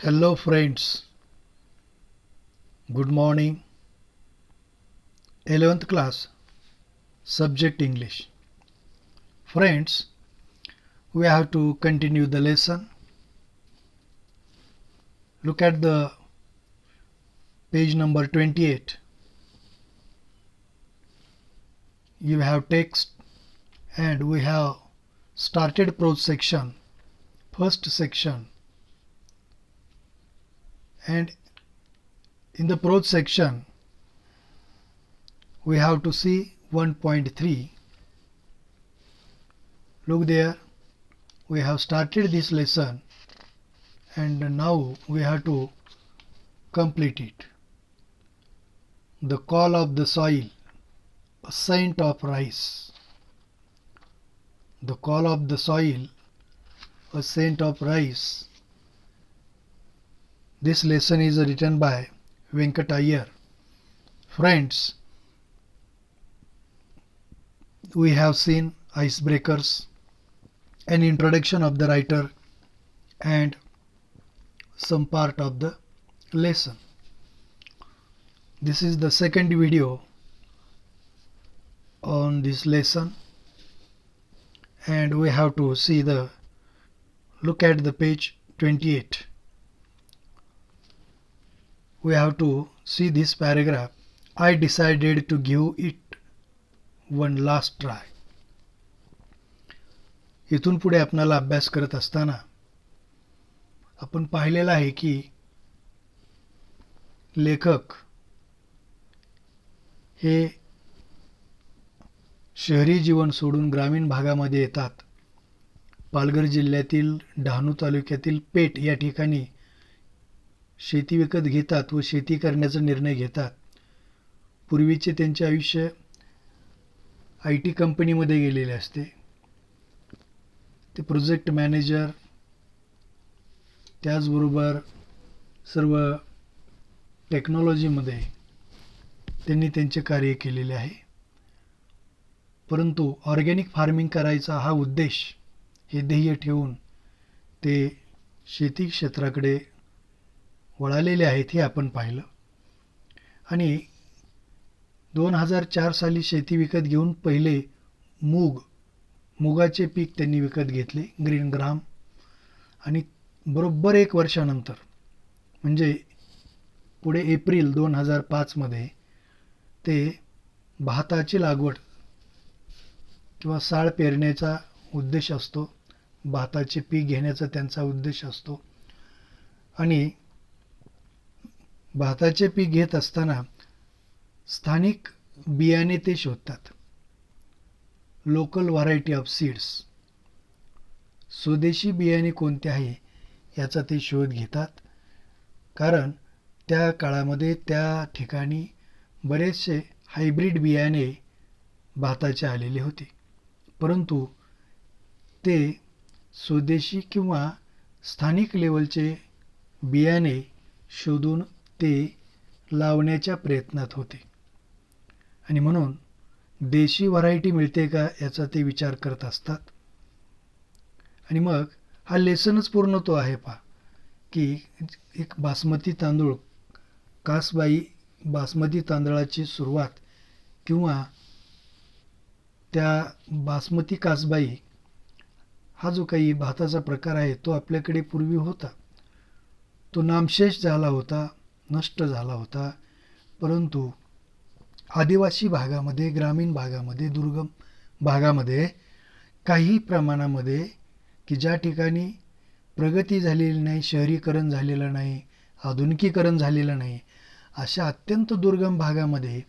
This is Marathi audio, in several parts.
Hello, friends. Good morning. 11th class, subject English. Friends, we have to continue the lesson. Look at the page number 28. You have text and we have started prose section, first section. And in the prose section, we have to see 1.3. Look there, we have started this lesson and now we have to complete it. The call of the soil, a scent of rice. The call of the soil, a scent of rice. This lesson is written by Venkat Iyer. Friends, we have seen icebreakers, an introduction of the writer, and some part of the lesson. This is the second video on this lesson, and we have to look at the page 28. We have to see this paragraph. I decided to give it one last try. इथून पुढे आपणाला अभ्यास करत असताना आपण पाहिलेलं आहे की लेखक हे शहरी जीवन सोडून ग्रामीण भागामध्ये येतात. पालघर जिल्ह्यातील डहाणू तालुक्यातील पेठ या ठिकाणी शेती विकत घेतात व शेती करण्याचा निर्णय घेतात. पूर्वीचे त्यांचे आयुष्य IT कंपनीमध्ये गेलेले असते. ते प्रोजेक्ट मॅनेजर, त्याचबरोबर सर्व टेक्नॉलॉजीमध्ये त्यांनी त्यांचे कार्य केलेले आहे. परंतु ऑर्गॅनिक फार्मिंग करायचा हा उद्देश, हे ध्येय ठेवून ते शेती क्षेत्राकडे वळालेले आहेत हे आपण पाहिलं. आणि 2004 साली शेती विकत घेऊन पहिले मुगाचे पीक त्यांनी विकत घेतले, ग्रीन ग्राम. आणि बरोबर 1 वर्षानंतर म्हणजे पुढे एप्रिल 2005 मध्ये ते भाताची लागवड किंवा साळ पेरण्याचा उद्देश असतो. भाताचे पीक घेण्याचा त्यांचा उद्देश असतो. आणि भाताचे पीक घेत असताना स्थानिक बियाणे ते शोधतात. लोकल व्हरायटी ऑफ सीड्स, स्वदेशी बियाणे कोणते आहे याचा ते शोध घेतात. कारण त्या काळामध्ये त्या ठिकाणी बरेचसे हायब्रिड बियाणे भाताचे आलेले होते. परंतु ते स्वदेशी किंवा स्थानिक लेवलचे बियाणे शोधून ते लावण्याच्या प्रयत्नात होते. आणि म्हणून देशी व्हरायटी मिळते का याचा ते विचार करत असतात. आणि मग हा लेसनच पूर्ण तो आहे पहा, की एक बासमती तांदूळ, कासबाई बासमती तांदळाची सुरुवात किंवा त्या बासमती कासबाई हा जो काही भाताचा प्रकार आहे तो आपल्याकडे पूर्वी होता. तो नामशेष झाला होता, नष्ट झाला होता. परंतु आदिवासी भागामध्ये, ग्रामीण भागामध्ये, दुर्गम भागामध्ये काही प्रमाणामध्ये, की ज्या ठिकाणी प्रगती झालेली नाही, शहरीकरण झालेलं नाही, आधुनिकीकरण झालेलं नाही, अशा अत्यंत दुर्गम भागामध्ये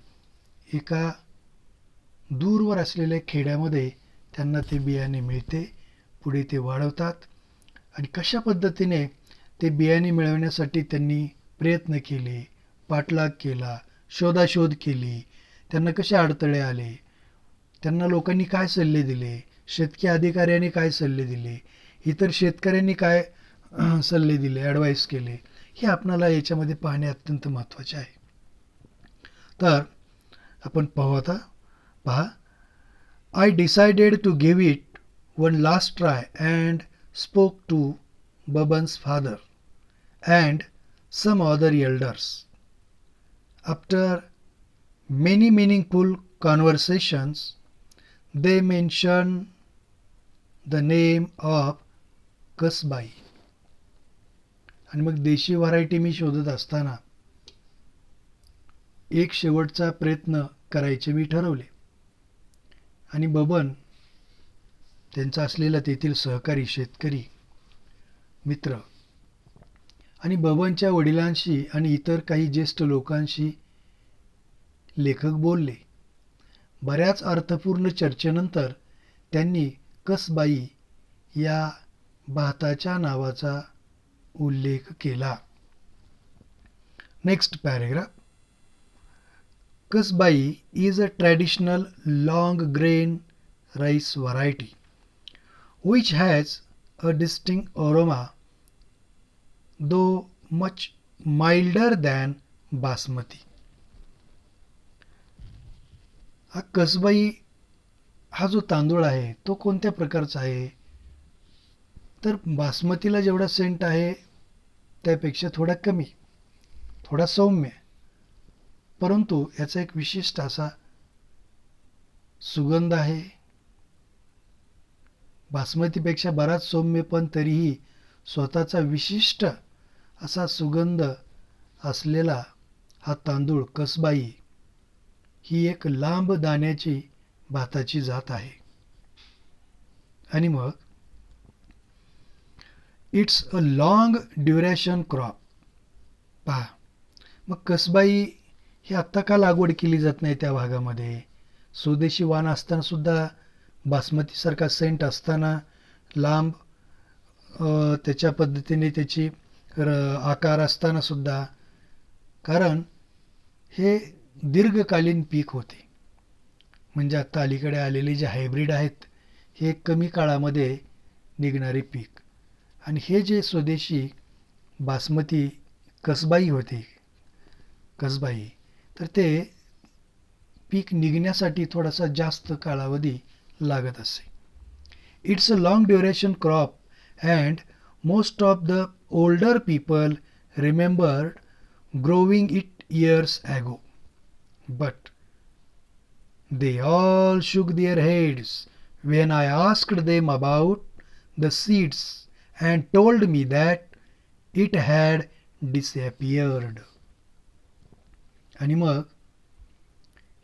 एका दूरवर असलेल्या खेड्यामध्ये त्यांना ते बियाणे मिळते. पुढे ते वाढवतात. आणि कशा पद्धतीने ते बियाणे मिळवण्यासाठी त्यांनी प्रयत्न केले, पाठलाग केला, शोधाशोध केली, त्यांना कसे अडथळे आले, त्यांना लोकांनी काय सल्ले दिले, शेतकी अधिकाऱ्यांनी काय सल्ले दिले, इतर शेतकऱ्यांनी काय सल्ले दिले, ॲडवाईस केले, हे आपणाला याच्यामध्ये पाहणे अत्यंत महत्त्वाचे आहे. तर आपण पाहू आता. पहा, I decided to give it one last try and spoke to Baban's father and some other elders. After many meaningful conversations, they mentioned the name of कसबाई. आणि मग देशी व्हरायटी मी शोधत असताना एक शेवटचा प्रयत्न करायचे मी ठरवले. आणि बबन, त्यांचा असलेला तेथील सहकारी शेतकरी मित्र आणि बबनच्या वडिलांशी आणि इतर काही ज्येष्ठ लोकांशी लेखक बोलले. बऱ्याच अर्थपूर्ण चर्चेनंतर त्यांनी कसबाई या भाताच्या नावाचा उल्लेख केला. Next paragraph. Kasbai is a traditional long grain rice variety which has a distinct aroma though much milder than basmati. हा कसबाई हा जो तांदूळ आहे तो कोणत्या प्रकारचा आहे, तर बासमतीला जेवढा सेंट आहे त्यापेक्षा थोडा कमी, थोडा सौम्य, परंतु याचा एक विशिष्ट असा सुगंध आहे. बासमतीपेक्षा बराच सौम्य पण तरीही स्वतःचा विशिष्ट असा सुगंध असलेला हा तांदूळ कसबाई ही एक लांब दाण्याची भाताची जात आहे. आणि मग it's a long duration crop. पहा, मग कसबाई ही आत्ता का लागवड केली जात नाही त्या भागामध्ये? स्वदेशी वाण असताना सुद्धा, बासमतीसारखा सेंट असताना, लांब त्याच्या पद्धतीने त्याची आकार असताना सुद्धा, कारण हे दीर्घकालीन पीक होते. म्हणजे आता अलीकडे आलेले जे हायब्रिड आहेत हे कमी काळामध्ये निघणारे पीक, आणि हे जे स्वदेशी बासमती कसबाई होते, कसबाई, तर ते पीक निघण्यासाठी थोडासा जास्त कालावधी लागत असे. It's a long duration crop and most of the older people remembered growing it years ago, but they all shook their heads when I asked them about the seeds and told me that it had disappeared. आणि मग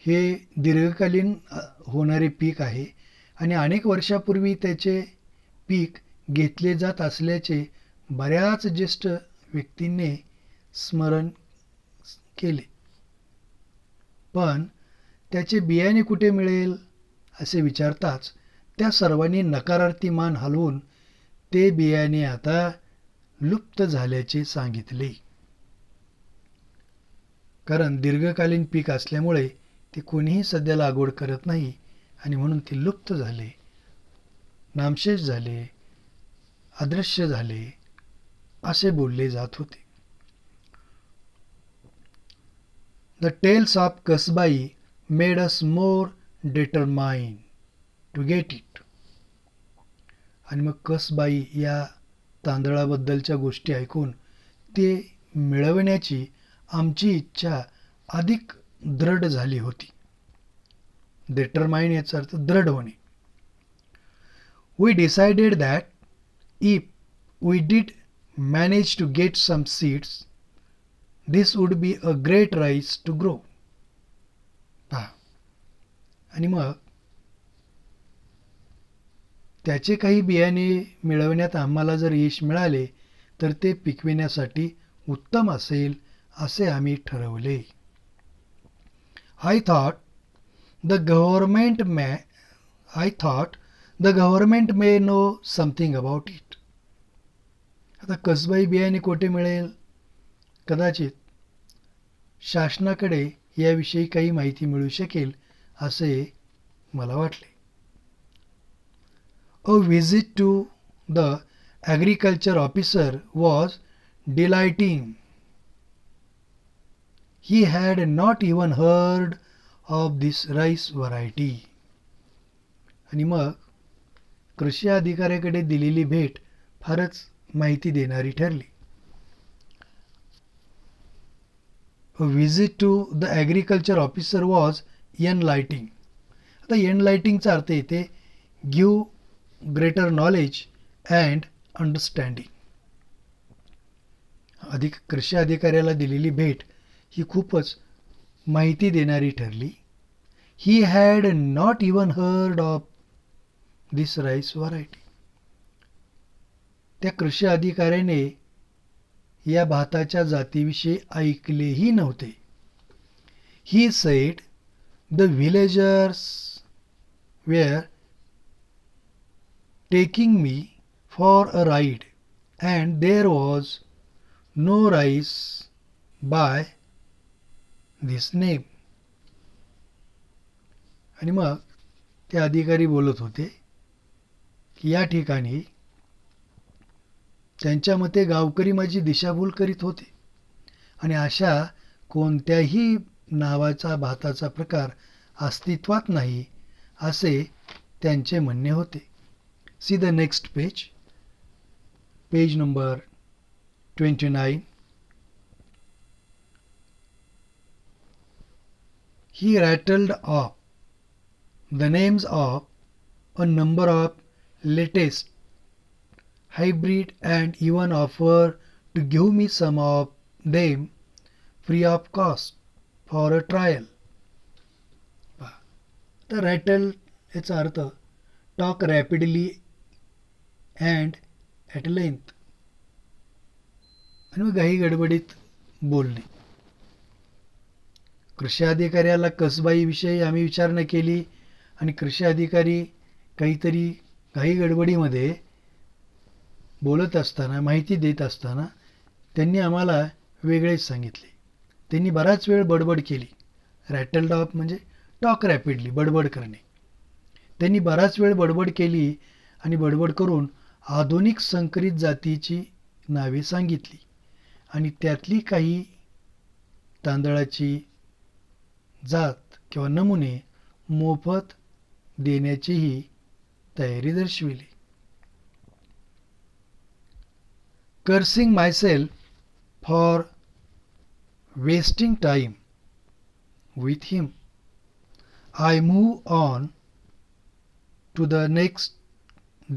हे दीर्घकालीन होणारे पीक आहे आणि अनेक वर्षापूर्वी त्याचे पीक घेतले जात असल्याचे बऱ्याच ज्येष्ठ व्यक्तींनी स्मरण केले. पण त्याचे बियाणे कुठे मिळेल असे विचारताच त्या सर्वांनी नकारार्थी मान हलवून ते बियाणे आता लुप्त झाल्याचे सांगितले. कारण दीर्घकालीन पीक असल्यामुळे ते कोणीही सध्या लागवड करत नाही आणि म्हणून ते लुप्त झाले, नामशेष झाले, अदृश्य झाले असे बोलले जात होते. The tales of Kasbai made us more determined to get it. आणि मग कसबाई या तांदळाबद्दलच्या गोष्टी ऐकून ते मिळवण्याची आमची इच्छा अधिक दृढ झाली होती. डिटरमाइन याचा अर्थ दृढ होणे. We decided that if we did manage to get some seeds, this would be a great rice to grow. पहा, आणि मग त्याचे काही बियाणे मिळवण्यात आम्हाला जर यश मिळाले तर ते पिकविण्यासाठी उत्तम असेल असे आम्ही ठरवले. I thought the government may know something about it. आता कसबाई बियाणे कोठे मिळेल? कदाचित शासनाकडे याविषयी काही माहिती मिळू शकेल असे मला वाटले. A visit to the agriculture officer was delighting. He had not even heard of this rice variety. आणि मग कृषी अधिकाऱ्याकडे दिलेली भेट फारच माहिती देणारी ठरली. A visit to the agriculture officer was enlightening. आता एनलाइटिंगचा अर्थ येते give greater knowledge and understanding. कृषी अधिकाऱ्याला दिलेली भेट ही खूपच माहिती देणारी ठरली. He had not even heard of this rice variety. त्या कृषी अधिकाऱ्याने या भाताच्या जातीविषयी ऐकलेही नव्हते. He said the villagers were taking me for a ride and there was no rice by this name. आणि मग ते अधिकारी बोलत होते की या ठिकाणी त्यांच्या मते गावकरी माझी दिशाभूल करीत होते आणि अशा कोणत्याही नावाचा भाताचा प्रकार अस्तित्वात नाही असे त्यांचे म्हणणे होते. See the next page, page number 29. He rattled off the names of a number of latest hybrid and even offered to give me some of them free of cost for a trial. तर रॅटल याचा अर्थ talk rapidly and at length, आणि मग घाई गडबडीत बोलणे. कृषी अधिकाऱ्याला कसबाईविषयी आम्ही विचारणा केली आणि कृषी अधिकारी काहीतरी घाई गडबडीमध्ये बोलत असताना, माहिती देत असताना त्यांनी आम्हाला वेगळेच सांगितले. त्यांनी बराच वेळ बडबड केली. रॅटल्ड ऑफ म्हणजे टॉक रॅपिडली, बडबड करणे. त्यांनी बराच वेळ बडबड केली आणि बडबड करून आधुनिक संकरित जातीची नावे सांगितली आणि त्यातली काही तांदळाची जात किंवा नमुने मोफत देण्याचीही तयारी दर्शविली. Cursing myself for wasting time with him, I move on to the next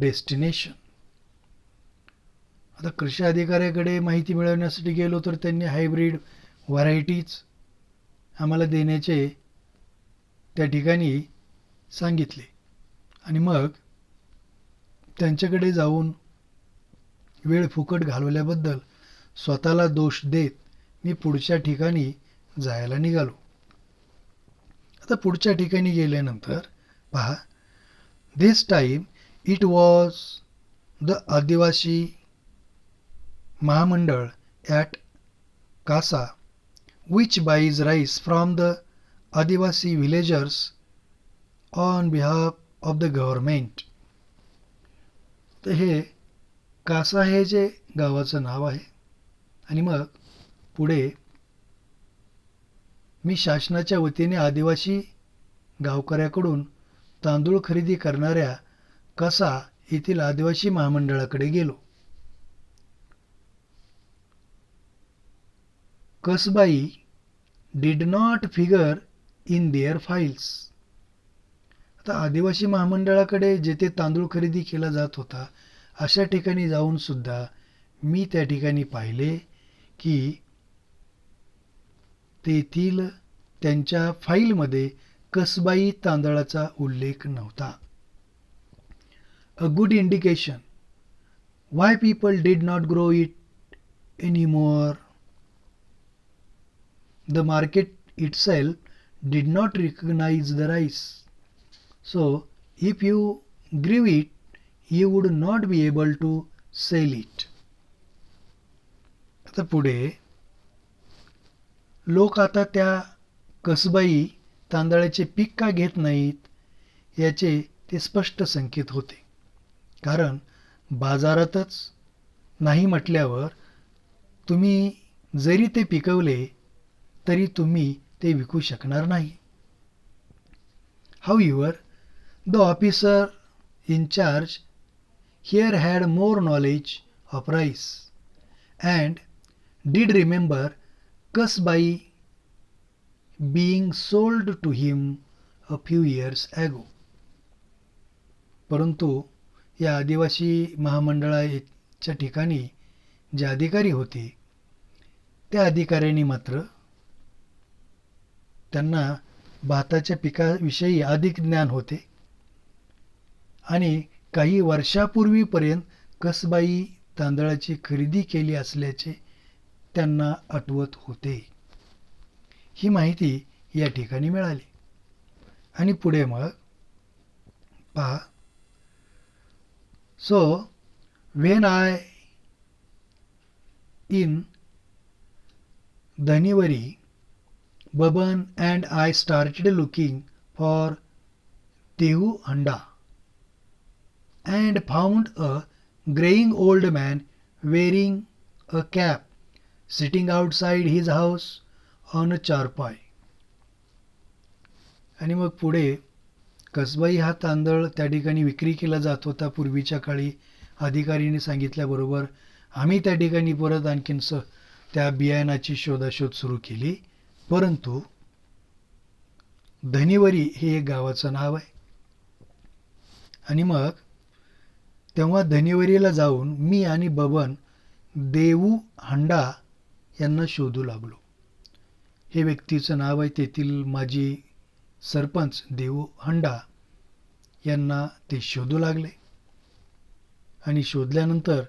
destination. आता कृषी अधिकाऱ्याकडे माहिती मिळवण्यासाठी गेलो तर त्यांनी हायब्रिड व्हरायटीज आम्हाला देण्याचे त्या ठिकाणी सांगितले आणि मग त्यांच्याकडे जाऊन वेळ फुकट घालवल्याबद्दल स्वतःला दोष देत मी पुढच्या ठिकाणी जायला निघालो. आता पुढच्या ठिकाणी गेल्यानंतर पहा, this time it was the Adivasi Mahamandal at Kasa which buys rice from the Adivasi villagers on behalf of the government. तर हे कासा हे जे गावाचं नाव आहे आणि मग पुढे मी शासनाच्या वतीने आदिवासी गावकऱ्याकडून तांदूळ खरेदी करणाऱ्या कासा येथील आदिवासी महामंडळाकडे गेलो. कसबाई did not figure in their files. आता आदिवासी महामंडळाकडे जेथे तांदूळ खरेदी केला जात होता अशा ठिकाणी जाऊन सुद्धा मी त्या ठिकाणी पाहिले की तेथील त्यांच्या फाईलमध्ये कसबाई तांदळाचा उल्लेख नव्हता. A good indication why people did not grow it anymore. The market itself did not recognize the rice. So, if you grew it, you would not be able to sell it. आता पुढे लोक आता त्या कसबाई तांदळाचे पीक का घेत नाहीत याचे ते स्पष्ट संकेत होते. कारण बाजारातच नाही म्हटल्यावर तुम्ही जरी ते पिकवले तरी तुम्ही ते विकू शकणार नाही. However, the officer in charge here had more knowledge of rice and did remember Kasbai being sold to him a few years ago. परंतु या आदिवासी महामंडळाच्या ठिकाणी जे अधिकारी होते त्या अधिकाऱ्यांनी मात्र त्यांना भाताच्या पिकाविषयी अधिक ज्ञान होते आणि काही वर्षापूर्वीपर्यंत कसबाई तांदळाची खरेदी केली असल्याचे त्यांना आठवत होते. ही माहिती या ठिकाणी मिळाली. आणि पुढे मग पहा. सो व्हेन आय इन धनिवरी Baban and I started looking for Dehu Handa and found a graying old man wearing a cap sitting outside his house on a charpai. आणि मग पुढे कसबाई हा तांदळ त्या ठिकाणी विक्री केला जात होता पूर्वीच्या काळी अधिकारीने सांगितल्याबरोबर आम्ही त्या ठिकाणी परत आणखीन त्या बियाणाची शोधाशोध सुरू केली. परंतु धनिवरी हे एक गावाचं नाव आहे. आणि मग तेव्हा धनिवरीला जाऊन मी आणि बबन देऊ हंडा यांना शोधू लागलो. हे व्यक्तीचं नाव आहे. तेथील माजी सरपंच देऊ हंडा यांना ते शोधू लागले. आणि शोधल्यानंतर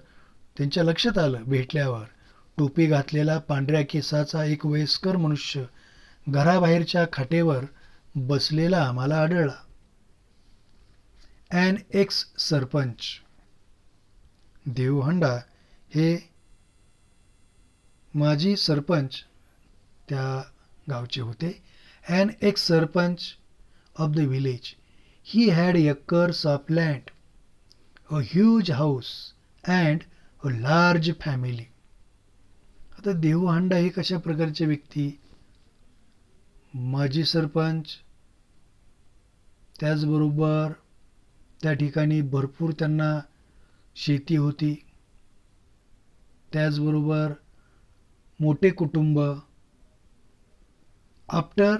त्यांच्या लक्षात आलं भेटल्यावर टोपी घातलेला पांढऱ्या केसाचा एक वयस्कर मनुष्य घराबाहेरच्या खाटेवर बसलेला आम्हाला आढळला. An ex sarpanch. देऊ हंडा हे माजी सरपंच त्या गावचे होते. An ex sarpanch of the village. He had acres of land, a huge house and a large family. आता देऊ हंडा हे कशा प्रकारचे व्यक्ती? माजी सरपंच, त्याचबरोबर त्या ठिकाणी भरपूर त्यांना शेती होती, त्याचबरोबर मोठे कुटुंब. After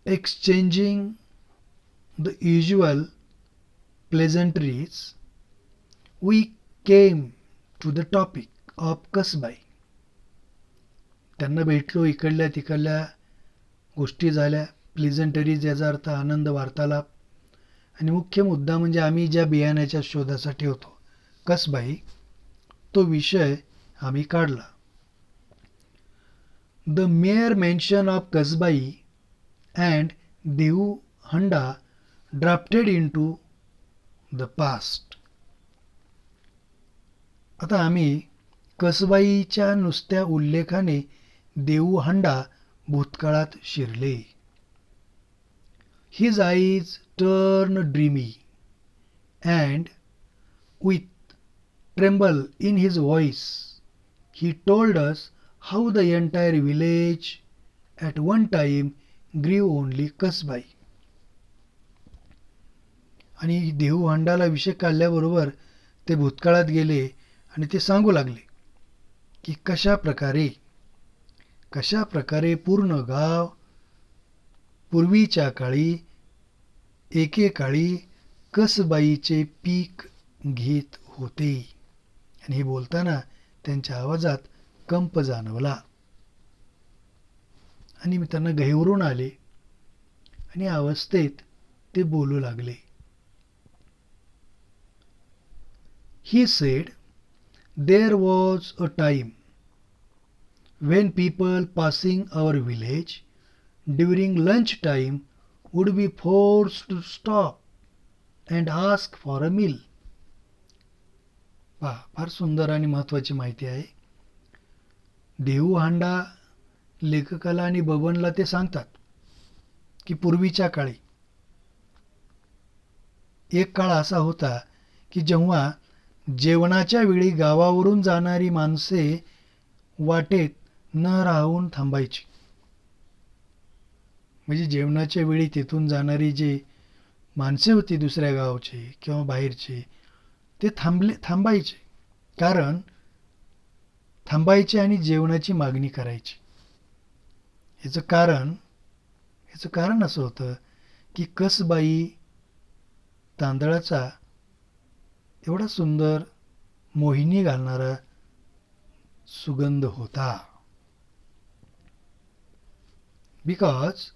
exchanging the usual pleasantries we came to the topic of Kasbai. त्यांना भेटलो, इकडल्या तिकडल्या गोष्टी झाल्या. प्लेझंटरीज याचा अर्थ आनंद वार्तालाप. आणि मुख्य मुद्दा म्हणजे आम्ही ज्या बियाण्याच्या शोधासाठी होतो कसबाई, तो विषय आम्ही काढला. The mere mention of Kasbai and Deu Handa drifted into the past. आता आम्ही कसबाईच्या नुसत्या उल्लेखाने देऊ हंडा भूतकाळात शिरले. His eyes turn dreamy and with tremble in his voice he told us how the entire village at one time grew only Kasbai. आणि देऊ हंडाला विषय काढल्याबरोबर ते भूतकाळात गेले आणि ते सांगू लागले की कशा प्रकारे पूर्ण गाव पूर्वीच्या काळी एकेकाळी कसबाईचे पीक घेत होते. आणि हे बोलताना त्यांच्या आवाजात कंप जाणवला आणि मी त्यांना गहिवरून आले आणि अवस्थेत ते बोलू लागले. He said, there was a time when people passing our village during lunch time would be forced to stop and ask for a meal. फार सुंदर आणि महत्त्वाची माहिती आहे. देऊ हांडा लेखकाला आणि बबनला ते सांगतात की पूर्वीच्या काळी एक काळ असा होता की जेव्हा जेवणाच्या वेळी गावावरून जाणारी माणसे वाटेत न राहून थांबायची. म्हणजे जेवणाच्या वेळी तिथून जाणारी जी माणसे होती दुसऱ्या गावचे किंवा बाहेरचे, ते थांबायचे. कारण थांबायचे आणि जेवणाची मागणी करायची. याचं कारण असं होतं की कसबाई तांदळाचा एवढा सुंदर मोहिनी घालणारा सुगंध होता. Because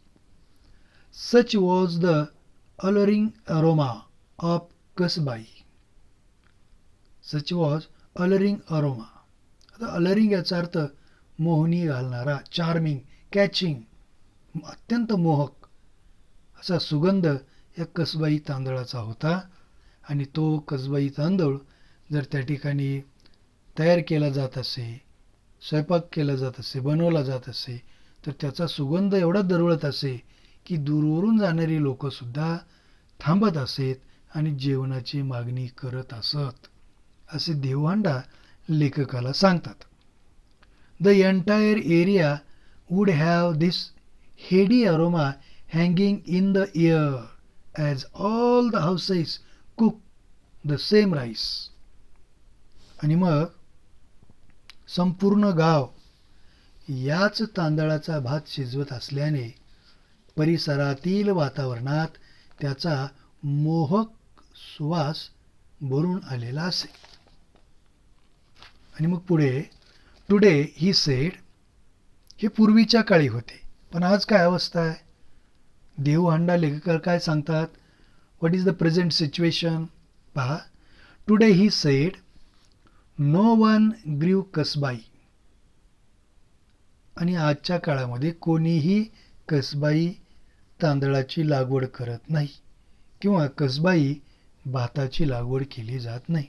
such was the alluring aroma of कसबाई. such was alluring aroma. आता अलरिंग याचा अर्थ मोहनी घालणारा, चार्मिंग, कॅचिंग, अत्यंत मोहक असा सुगंध या कसबाई तांदळाचा होता. आणि तो कसबाई तांदूळ जर त्या ठिकाणी तयार केला जात असे, स्वयंपाक केला जात असे, बनवला जात असे, तर त्याचा सुगंध एवढा दरवळत असे की दूरवरून जाणारी लोकंसुद्धा थांबत असेत आणि जेवणाची मागणी करत असत, असे देवहांडा लेखकाला सांगतात. The entire area would have this heady aroma hanging in the air as all the houses cook the same rice. आणि मग संपूर्ण गाव याच तांदळाचा भात शिजवत असल्याने परिसरातील वातावरणात त्याचा मोहक सुवास भरून आलेला असे. आणि मग पुढे टुडे ही सेड, हे पूर्वीच्या काळी होते, पण आज काय अवस्था आहे? देवहांडा लेखक काय सांगतात? What is the present situation? पहा, today he said no one grew Kasbai. आणि आजच्या काळामध्ये कोणीही कसबाई तांदळाची लागवड करत नाही किंवा कसबाई भाताची लागवड केली जात नाही.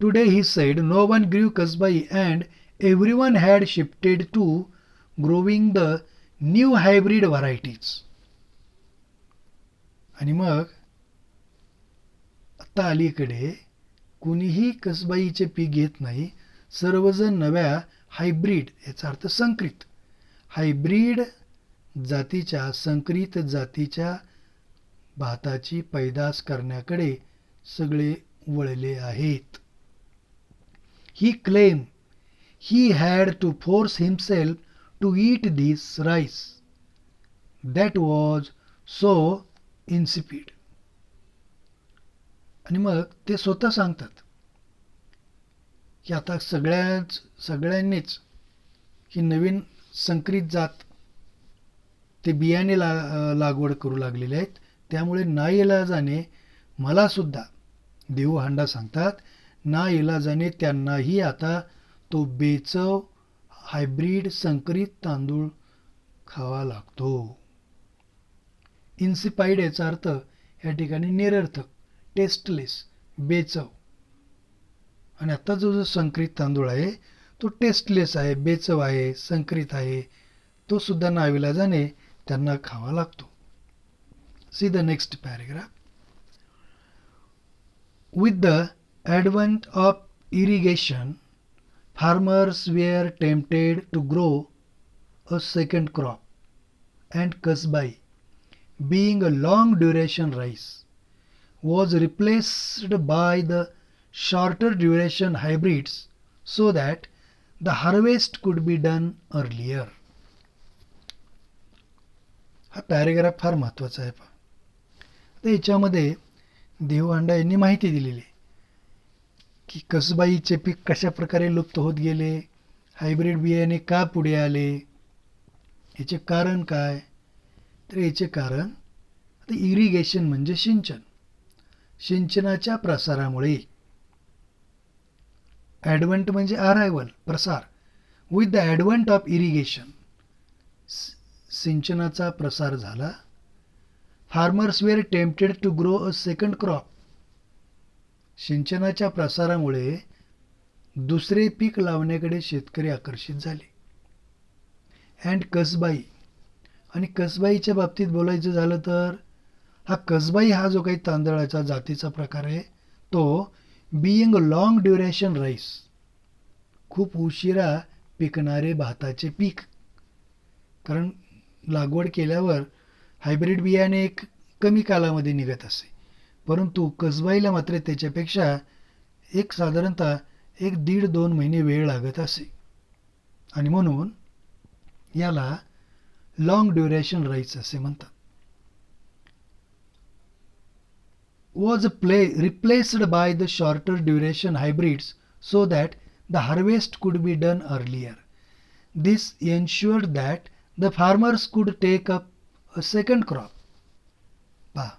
Today he said no one grew Kasbai and everyone had shifted to growing the new hybrid varieties. आणि मग आता अलीकडे कुणीही कसबाईचे पीक घेत नाही, सर्वजण नव्या हायब्रिड, याचा अर्थ संकरित, हायब्रिड जातीच्या, संकरित जातीच्या भाताची पैदास करण्याकडे सगळे वळले आहेत. He claim he had to force himself to eat this rice that was so insipid. आणि मग ते स्वतः सांगतात की आता सगळ्यांनीच ही नवीन संकरित जात ते बियाणे लागवड करू लागलेले आहेत, त्यामुळे नाइलाजाने मलासुद्धा, देवहांडा सांगतात, नाइलाजाने त्यांनाही आता तो बेचव हायब्रिड संकरित तांदूळ खावा लागतो. इन्सिपाईड याचा अर्थ या ठिकाणी निरर्थक, टेस्टलेस, बेचव. आणि आता जो संकरित तांदूळ आहे तो टेस्टलेस आहे, बेचव आहे, संकरित आहे, तो सुद्धा नाविलाजाने त्यांना खावा लागतो. See the next paragraph. With the advent of irrigation farmers were tempted to grow a second crop, and kasbai, being a long duration rice, was replaced by the shorter duration hybrids so that the harvest could be done earlier. हा पॅरेग्राफ फार महत्त्वाचा आहे. तर याच्यामध्ये देवहांडा यांनी माहिती दिलेली की कसबाईचे पीक कशा प्रकारे लुप्त होत गेले, हायब्रिड बियाणे का पुढे आले, याचे कारण काय? तर याचे कारण आता इरिगेशन म्हणजे सिंचन, सिंचनाच्या प्रसारामुळे, ॲडव्हेंट म्हणजे अरायवल, प्रसार, with the advent of irrigation, सिंचनाचा प्रसार झाला. Farmers were tempted to grow a second crop, सिंचनाच्या प्रसारामुळे दुसरे पीक लावण्याकडे शेतकरी आकर्षित झाले. अँड कसबाई, आणि कसबाईच्या बाबतीत बोलायचं झालं तर हा कसबाई हा जो काही तांदळाचा जातीचा प्रकार आहे तो being a long duration rice, खूप उशिरा पिकणारे भाताचे पीक. कारण लागवड केल्यावर हायब्रिड बियाणे एक कमी कालामध्ये निघत असे, परंतु कसबाईला मात्र त्याच्यापेक्षा साधारणतः 1-1.5-2 महिने वेळ लागत असे. आणि म्हणून याला लॉंग ड्युरेशन राईस असे म्हणतात. Was replaced by the shorter duration hybrids so that the harvest could be done earlier. This ensured that the farmers could take up a second crop. पहा,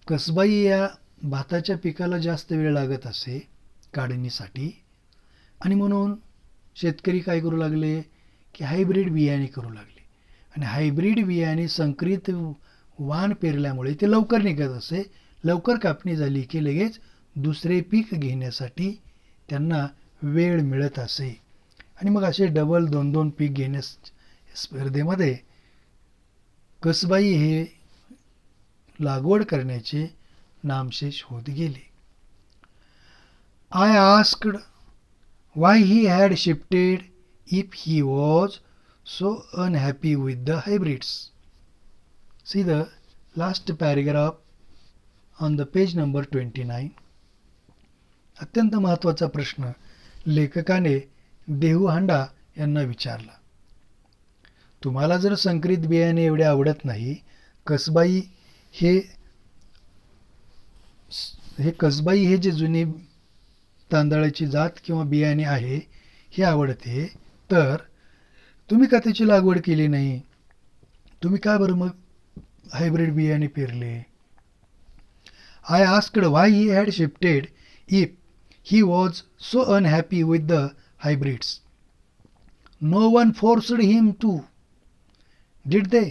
कसबाई या भाताच्या पिकाला जास्त वेळ लागत असे काढणीसाठी, आणि म्हणून शेतकरी काय करू लागले की हायब्रीड बियाणे करू लागले. आणि हायब्रीड बियाणे संकरित वाण पेरल्यामुळे ते लवकर निघत असे. लवकर कापणी झाली की लगेच दुसरे पीक घेण्यासाठी त्यांना वेळ मिळत असे. आणि मग असे डबल 2-2 पीक घेण्यास स्पर्धेमध्ये कसबाई हे लागवड करण्याचे नामशेष होत गेले. I asked why he had shifted if he was so unhappy with the hybrids. See the last paragraph on the page number 29. अत्यंत महत्त्वाचा प्रश्न लेखकाने देहू हांडा यांना विचारला. तुम्हाला जर संकरित बियाणे एवढे आवडत नाही, कसबाई हे कसबाई हे जे जुने तांदळाची जात किंवा बियाणे आहे हे आवडते, तर तुम्ही का त्याची लागवड केली नाही? तुम्ही का बरं मग हायब्रिड बियाणे पेरले? I asked why he had shifted if he was so unhappy with the hybrids. No one forced him to, did they?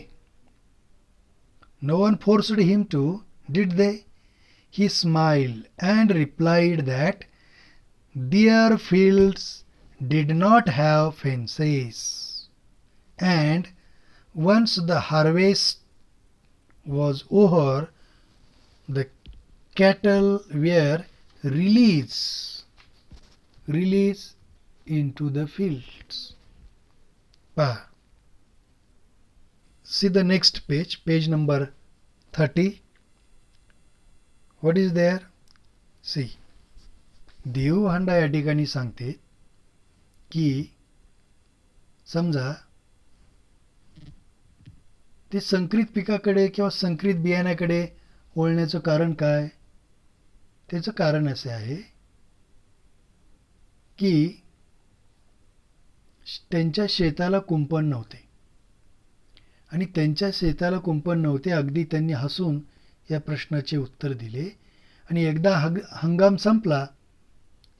No one forced him to, did they? He smiled and replied that their fields did not have fences, and once the harvest was over, the cattle were released into the fields. See the next page, page number 30. What is there? See, Dehu Handa या ठिकाणी सांगते की समजा ते संकरित पिकाकडे किंवा संकरित बियाण्याकडे वळण्याचं कारण काय? त्याचं कारण असे आहे की त्यांच्या शेताला कुंपण नव्हते, आणि त्यांच्या शेताला कुंपण नव्हते अगदी त्यांनी हसून या प्रश्नाचे उत्तर दिले. आणि एकदा हंगाम संपला,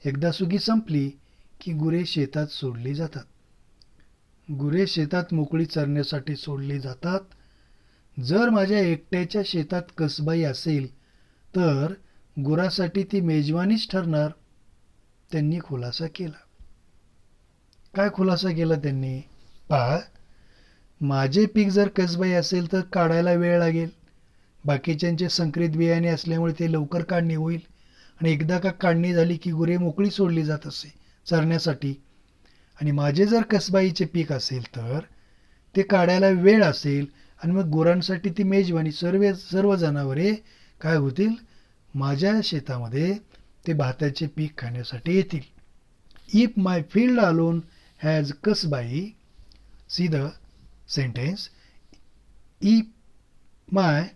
एकदा सुगी संपली की गुरे शेतात सोडली जातात. गुरे शेतात मोकळी चरण्यासाठी सोडली जातात. जर माझ्या एकट्याच्या शेतात कसबाई असेल तर गुरासाठी ती मेजवानीच ठरणार, त्यांनी खुलासा केला. काय खुलासा केला त्यांनी? पहा, माझे पीक जर कसबाई असेल तर काढायला वेळ लागेल. बाकीच्यांचे संकरित बियाणे असल्यामुळे ते लवकर काढणी होईल, आणि एकदा का काढणी झाली की गुरे मोकळी सोडली जात असे चरण्यासाठी. आणि माझे जर कसबाईचे पीक असेल तर ते काढायला वेळ असेल, आणि मग गुरांसाठी ती मेजवानी, सर्व जनावरे काय होतील, माझ्या शेतामध्ये ते भाताचे पीक खाण्यासाठी येतील. If my field alone has Kasbai, see the sentence, if my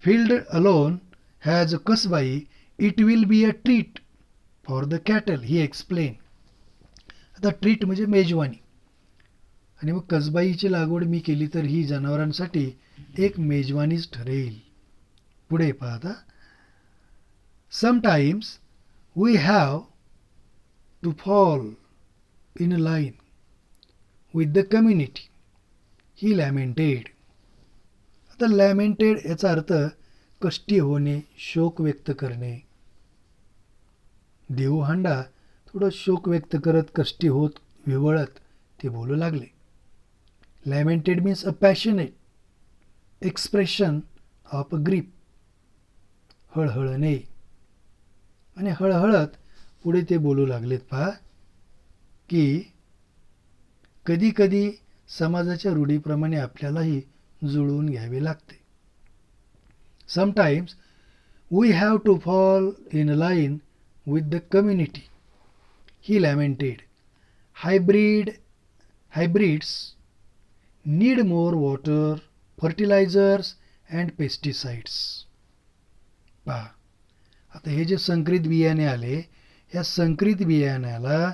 field alone has kasbai, it will be a treat for the cattle, he explained. आता ट्रीट म्हणजे मेजवानी. आणि मग कसबाईची लागवड मी केली तर ही जनावरांसाठी एक मेजवानीच ठरेल. पुढे पाहता, sometimes we have to fall in a line with the community, he lamented. आता लॅमेंटेड याचा अर्थ कष्टी होणे, शोक व्यक्त करणे. देहू हांडा थोडं शोक व्यक्त करत, कष्टी होत, विवळत ते बोलू लागले. Lamented means a passionate expression of a grief, हळहळणे. आणि हळहळत पुढे ते बोलू लागलेत. पहा की कधी कधी समाजाच्या रूढीप्रमाणे आपल्यालाही जुळवून घ्यावे लागते. Sometimes we have to fall in a line with the community, he lamented. Hybrid hybrids need more water, fertilisers and pesticides. पहा, आता हे जे संकरित बियाणे आले, या संकरित बियाण्याला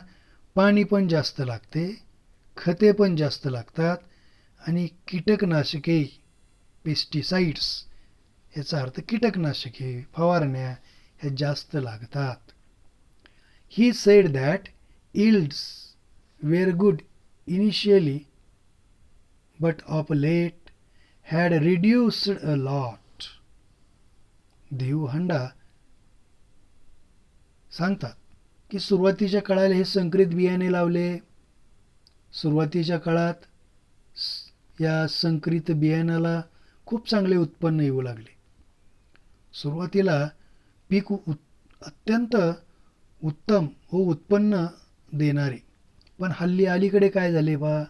पाणी पण जास्त लागते, खते पण जास्त लागतात आणि कीटकनाशके, पेस्टिसाइड्स याचा अर्थ कीटकनाशके, फवारण्या ह्या जास्त लागतात. He said that yields were good initially but of late had reduced a lot. देव हंडा सांगतात की सुरुवातीच्या काळाला हे संकरित बियाणे लावले. सुरुवातीच्या काळात या संकरित बियाण्याला खूप चांगले उत्पन्न येऊ लागले. सुरुवातीला पीक अत्यंत उत्तम व उत्पन्न देणारे. पण हल्ली अलीकडे काय झाले पहा,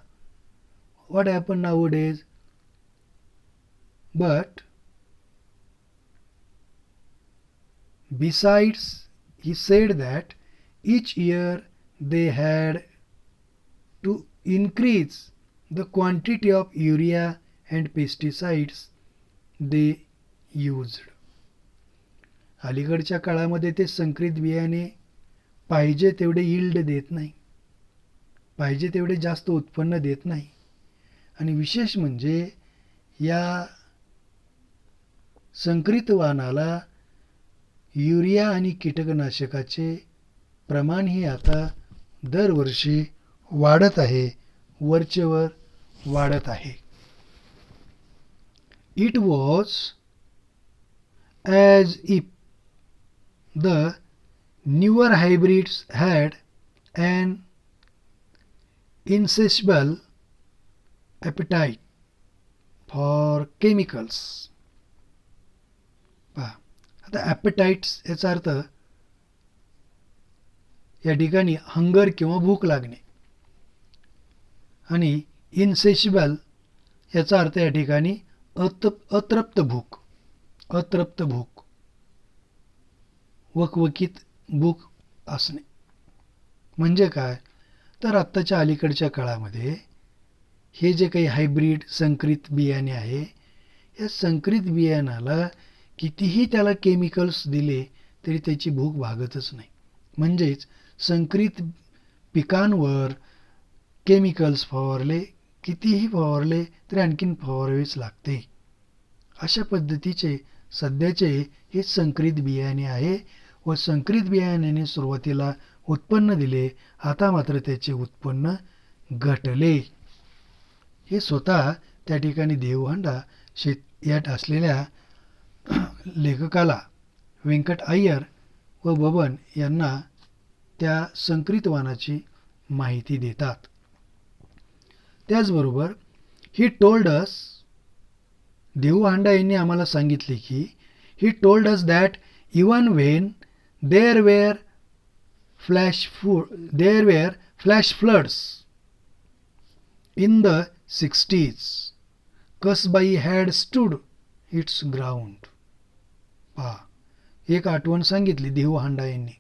what happen now days. But besides he said that each year they had to increase the quantity of urea and pesticides they used. अलीकडच्या काळामध्ये ते संकरित बियाणे पाहिजे तेवढे यील्ड देत नाही, पाहिजे तेवढे जास्त उत्पन्न देत नाही. आणि विशेष म्हणजे या संकरित वाणाला युरिया आणि कीटकनाशकाचे प्रमाणही आता दरवर्षी वाढत आहे, वरचेवर वाढत आहे. It was as if the newer hybrids had an insatiable appetite for chemicals. पहा, आता ॲपेटाईट्स याचा अर्थ या ठिकाणी हंगर किंवा भूक लागणे, आणि इनसेशिबल याचा अर्थ या ठिकाणी अतृप्त भूक, अतृप्त भूक, वकवकीत भूक असणे. म्हणजे काय, तर आत्ताच्या अलीकडच्या काळामध्ये हे जे काही हायब्रिड संकरित बियाणे आहे, या संकरित बियाणाला कितीही त्याला केमिकल्स दिले तरी त्याची भूक भागतच नाही. म्हणजेच संकरित पिकांवर केमिकल्स फवारले, कितीही फवारले तरी आणखीन फवारावेच लागते. अशा पद्धतीचे सध्याचे हे संकरित बियाणे आहे व संकरित बियाण्याने सुरुवातीला उत्पन्न दिले, आता मात्र त्याचे उत्पन्न घटले. हे स्वतः त्या ठिकाणी देवहांडा यात असलेल्या लेखकाला व्यंकट अय्यर व बबन यांना त्या संकरित वाणाची माहिती देतात. त्याचबरोबर ही टोल्ड अस, देवहांडा यांनी आम्हाला सांगितले की he told us that even when there were flash floods in the 60s, Kasbai had stood its ground. पहा, एक आठवण सांगितली देवहांडा यांनी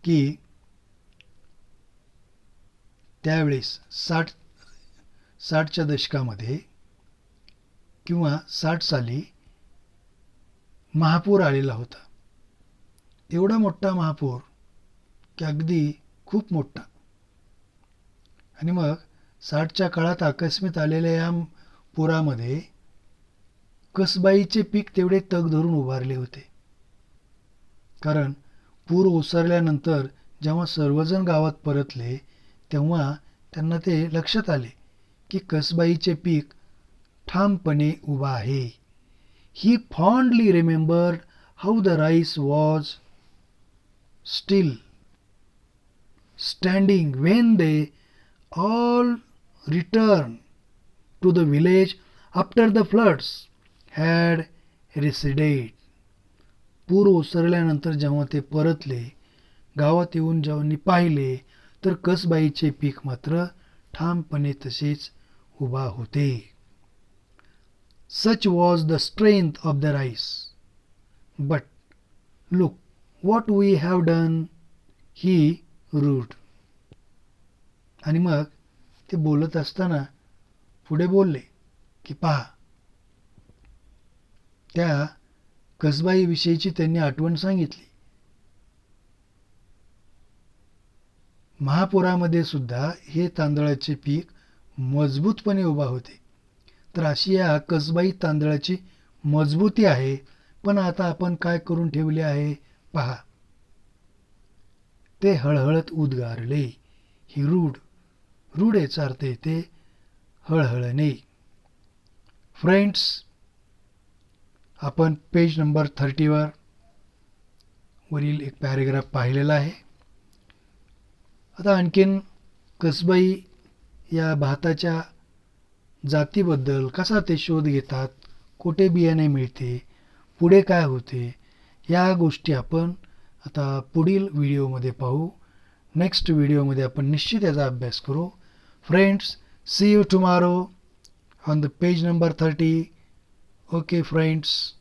की त्यावेळेस 60च्या दशकामध्ये किंवा 60 साली महापूर आलेला होता. एवढा मोठा महापूर की अगदी खूप मोठा. आणि मग 60च्या काळात आकस्मित आलेल्या या पुरामध्ये कसबाईचे पीक तेवढे तग धरून उभारले होते. कारण पूर ओसरल्यानंतर जेव्हा सर्वजण गावात परतले तेव्हा त्यांना ते लक्षात आले की कसबाईचे पीक ठामपणे उभा आहे. He fondly remembered how the rice was still standing when they all return to the village after the floods had receded. पूर ओसरल्यानंतर जेव्हा ते परतले, गावात येऊन जेव्हा पाहिले तर कसबाईचे पीक मात्र ठामपणे तसेच उभा होते. Such was the strength of the rice. But look what we have done, he rued. आणि मग ते बोलत असताना पुढे बोलले की पहा, त्या कसबाईविषयीची त्यांनी आठवण सांगितली. महापुरामध्ये सुद्धा हे तांदळाचे पीक मजबूतपणे उभा होते. तर अशी या कसबाई तांदळाची मजबूती आहे. पण आता आपण काय करून ठेवले आहे पहा. ते हळहळत उद्गारले. ही रूढ याचा अर्थ येते हळहळणे. फ्रेंड्स, आपण पेज नंबर 30 वरील एक पॅरेग्राफ पाहिलेला आहे. आता आणखीन कसबाई या भाताच्या जातीबद्दल, कसा ते शोध घेतात, कुठे बियाणे मिळते, पुढे काय होते, या गोष्टी आपण आता पुढील व्हिडिओमध्ये पाहू. नेक्स्ट व्हिडिओमध्ये आपण निश्चित याचा अभ्यास करू. Friends, see you tomorrow on the page number 30. Okay friends.